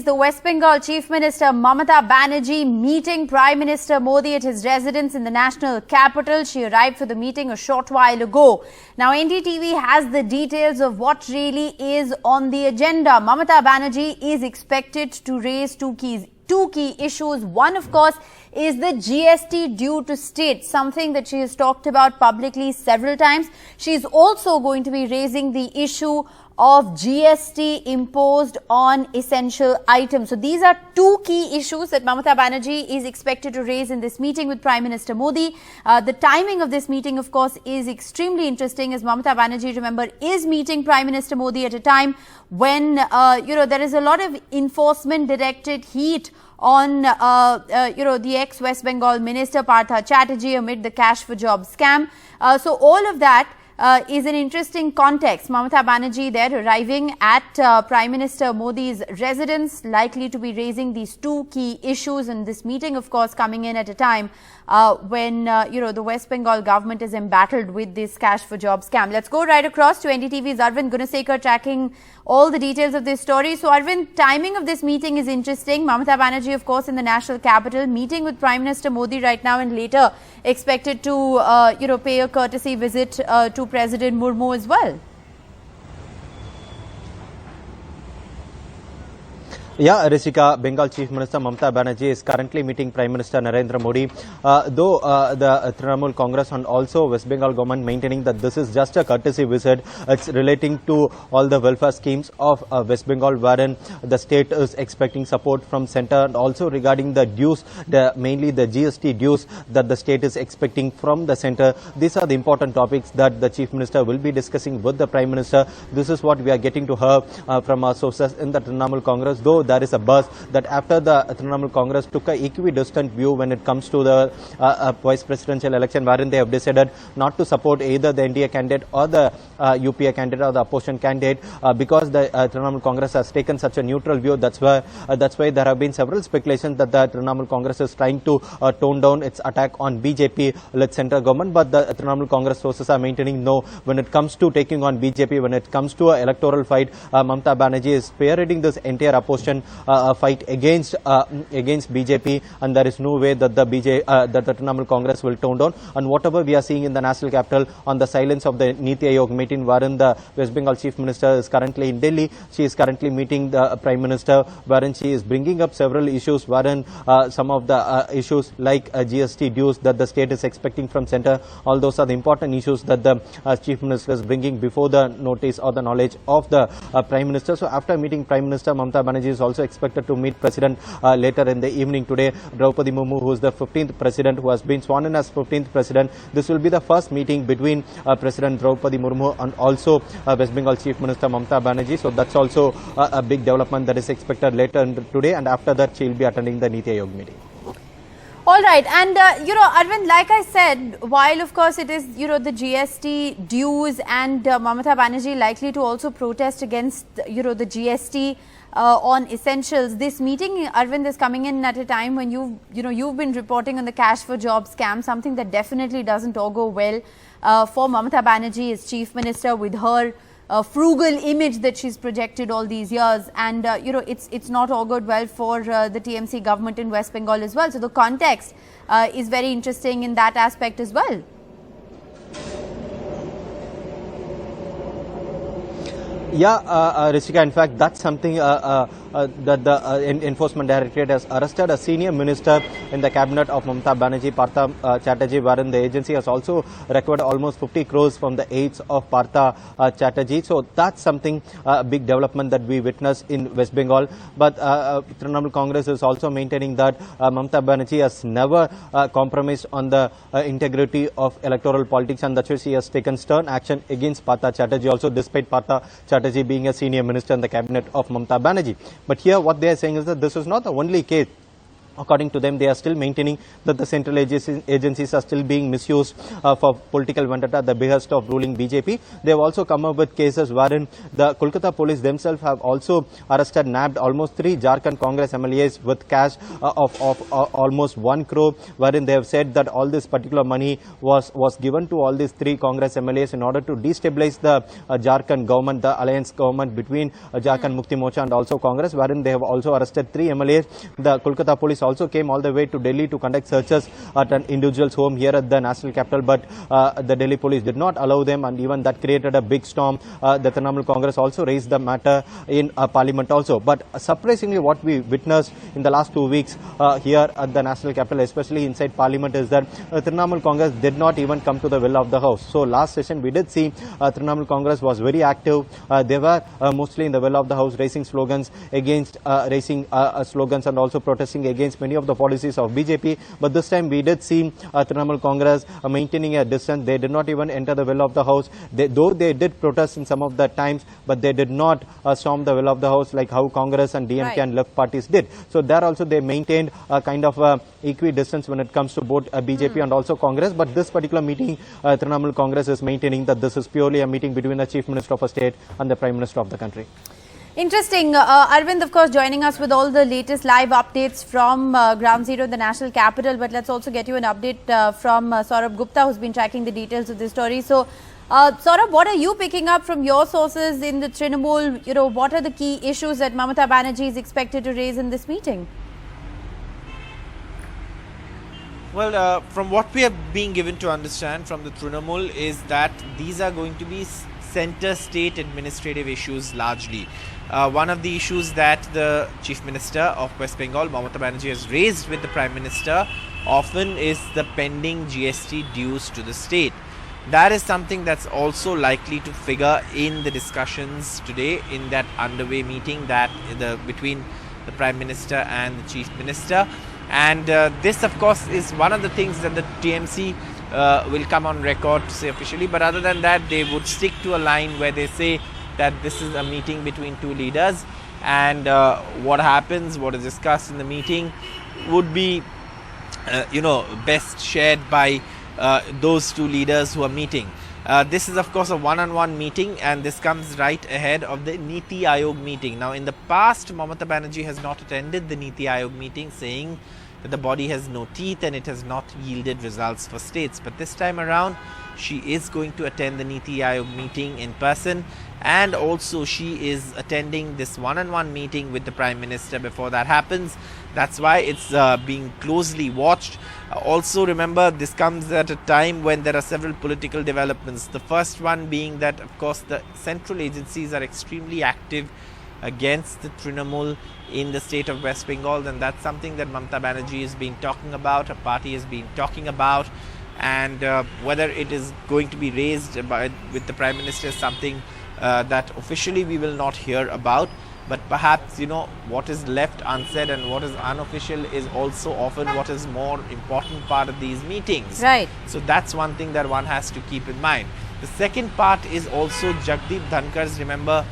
the West Bengal Chief Minister Mamata Banerjee meeting Prime Minister Modi at his residence in the national capital. She arrived for the meeting a short while ago. Now, NDTV has the details of what really is on the agenda. Mamata Banerjee is expected to raise two key issues. One, of course, is the GST due to state, something that she has talked about publicly several times. She is also going to be raising the issue of GST imposed on essential items. So these are two key issues that Mamata Banerjee is expected to raise in this meeting with Prime Minister Modi. The timing of this meeting, of course, is extremely interesting, as Mamata Banerjee, remember, is meeting Prime Minister Modi at a time when, there is a lot of enforcement directed heat on, the ex-West Bengal Minister Partha Chatterjee amid the Cash for Jobs scam. So all of that is an interesting context. Mamata Banerjee there arriving at Prime Minister Modi's residence, likely to be raising these two key issues, and this meeting, of course, coming in at a time when, the West Bengal government is embattled with this Cash for Jobs scam. Let's go right across to NDTV's Arvind Gunasekar tracking all the details of this story. So, Arvind, timing of this meeting is interesting. Mamata Banerjee, of course, in the national capital, meeting with Prime Minister Modi right now, and later expected to, pay a courtesy visit to President Murmu as well. Yeah, Rishika, Bengal Chief Minister Mamata Banerjee is currently meeting Prime Minister Narendra Modi. Though the Trinamool Congress and also West Bengal government maintaining that this is just a courtesy visit, it's relating to all the welfare schemes of West Bengal, wherein the state is expecting support from centre, and also regarding the dues, mainly the GST dues that the state is expecting from the centre. These are the important topics that the Chief Minister will be discussing with the Prime Minister. This is what we are getting to her from our sources in the Trinamool Congress, though there is a buzz that after the Trinamool Congress took a equidistant view when it comes to the vice presidential election, wherein they have decided not to support either the NDA candidate or the UPA candidate or the opposition candidate, because the Trinamool Congress has taken such a neutral view. That's why there have been several speculations that the Trinamool Congress is trying to tone down its attack on BJP-led central government. But the Trinamool Congress sources are maintaining no. When it comes to taking on BJP, when it comes to an electoral fight, Mamata Banerjee is spearheading this entire opposition fight against BJP, and there is no way that the Trinamool Congress will tone down. And whatever we are seeing in the national capital on the silence of the Niti Aayog meeting, wherein the West Bengal Chief Minister is currently in Delhi, she is currently meeting the Prime Minister, wherein she is bringing up several issues, wherein some of the issues like GST dues that the state is expecting from centre, all those are the important issues that the Chief Minister is bringing before the notice or the knowledge of the Prime Minister. So after meeting Prime Minister, Mamata Banerjee is also expected to meet President later in the evening today. Draupadi Murmu, who is the 15th President, who has been sworn in as 15th President. This will be the first meeting between President Draupadi Murmu and also West Bengal Chief Minister Mamata Banerjee. So that's also a big development that is expected later today, and after that she will be attending the Niti Aayog meeting. All right. And, Arvind, like I said, while, of course, it is, the GST dues and Mamata Banerjee likely to also protest against, the GST on essentials, this meeting, Arvind, is coming in at a time when you've been reporting on the Cash for Jobs scam, something that definitely doesn't augur well for Mamata Banerjee as Chief Minister, with her frugal image that she's projected all these years, and it's not augured well for the TMC government in West Bengal as well. So the context is very interesting in that aspect as well. Yeah, Rishika, in fact, that's something that the Enforcement Directorate has arrested a senior minister in the cabinet of Mamata Banerjee, Partha Chatterjee, wherein the agency has also recovered almost 50 crores from the aides of Partha Chatterjee. So that's something, big development that we witnessed in West Bengal. But Trinamool Congress is also maintaining that Mamata Banerjee has never compromised on the integrity of electoral politics, and that's why she has taken stern action against Partha Chatterjee also, despite Partha Chatterjee being a senior minister in the cabinet of Mamata Banerjee. But here what they are saying is that this is not the only case According to them, they are still maintaining that the central agencies are still being misused for political vendetta at the behest of ruling BJP. They have also come up with cases wherein the Kolkata police themselves have also arrested, nabbed almost 3 Jharkhand Congress MLAs with cash of almost 1 crore, wherein they have said that all this particular money was given to all these 3 Congress MLAs in order to destabilize the Jharkhand government, the alliance government between Jharkhand Mukti Morcha and also Congress, wherein they have also arrested 3 MLAs. The Kolkata police also came all the way to Delhi to conduct searches at an individual's home here at the national capital, but the Delhi police did not allow them, and even that created a big storm. The Trinamool Congress also raised the matter in Parliament also. But surprisingly, what we witnessed in the last 2 weeks here at the national capital, especially inside Parliament, is that Trinamool Congress did not even come to the will of the House. So last session we did see Trinamool Congress was very active. They were mostly in the will of the House, raising slogans against slogans and also protesting against many of the policies of BJP. But this time we did see Trinamool Congress maintaining a distance. They did not even enter the will of the House. Though they did protest in some of the times, but they did not storm the will of the House like how Congress and DMK and left parties did. So there also they maintained a kind of equidistance when it comes to both BJP and also Congress. But this particular meeting, Trinamool Congress is maintaining that this is purely a meeting between the Chief Minister of a state and the Prime Minister of the country. Interesting. Arvind, of course, joining us with all the latest live updates from Ground Zero, the national capital. But let's also get you an update from Saurabh Gupta, who's been tracking the details of this story. So, Saurabh, what are you picking up from your sources in the Trinamool? You know, what are the key issues that Mamata Banerjee is expected to raise in this meeting? Well, from what we are being given to understand from the Trinamool is that these are going to be center state administrative issues largely. One of the issues that the Chief Minister of West Bengal, Mamata Banerjee, has raised with the Prime Minister often is the pending GST dues to the state. That is something that's also likely to figure in the discussions today in that underway meeting that between the Prime Minister and the Chief Minister. And this, of course, is one of the things that the TMC will come on record to say officially. But other than that, they would stick to a line where they say that this is a meeting between 2 leaders, and what happens, what is discussed in the meeting would be, best shared by those 2 leaders who are meeting. This is, of course, a one-on-one meeting, and this comes right ahead of the Niti Aayog meeting. Now, in the past, Mamata Banerjee has not attended the Niti Aayog meeting, saying that the body has no teeth and it has not yielded results for states. But this time around, she is going to attend the Niti Aayog meeting in person, and also she is attending this one-on-one meeting with the Prime Minister before that happens. That's why it's being closely watched. Also remember, this comes at a time when there are several political developments. The first one being that, of course, the central agencies are extremely active against the Trinamool in the state of West Bengal, and that's something that Mamata Banerjee has been talking about, her party has been talking about, and whether it is going to be raised with the Prime Minister is something that officially we will not hear about. But perhaps, what is left unsaid and what is unofficial is also often what is more important part of these meetings. Right. So that's one thing that one has to keep in mind. The second part is also Jagdeep Dhankar's. Remember,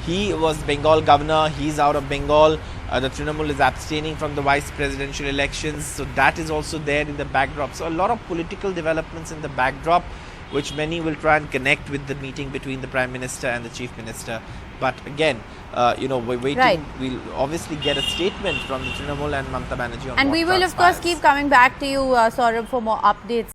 he was Bengal governor, he's out of Bengal. The Trinamool is abstaining from the vice presidential elections. So that is also there in the backdrop. So a lot of political developments in the backdrop, which many will try and connect with the meeting between the Prime Minister and the Chief Minister. But again, we're waiting. Right. We'll obviously get a statement from the Trinamool and Mamata Banerjee on and what we will, of transpires. course, keep coming back to you, Saurabh, for more updates.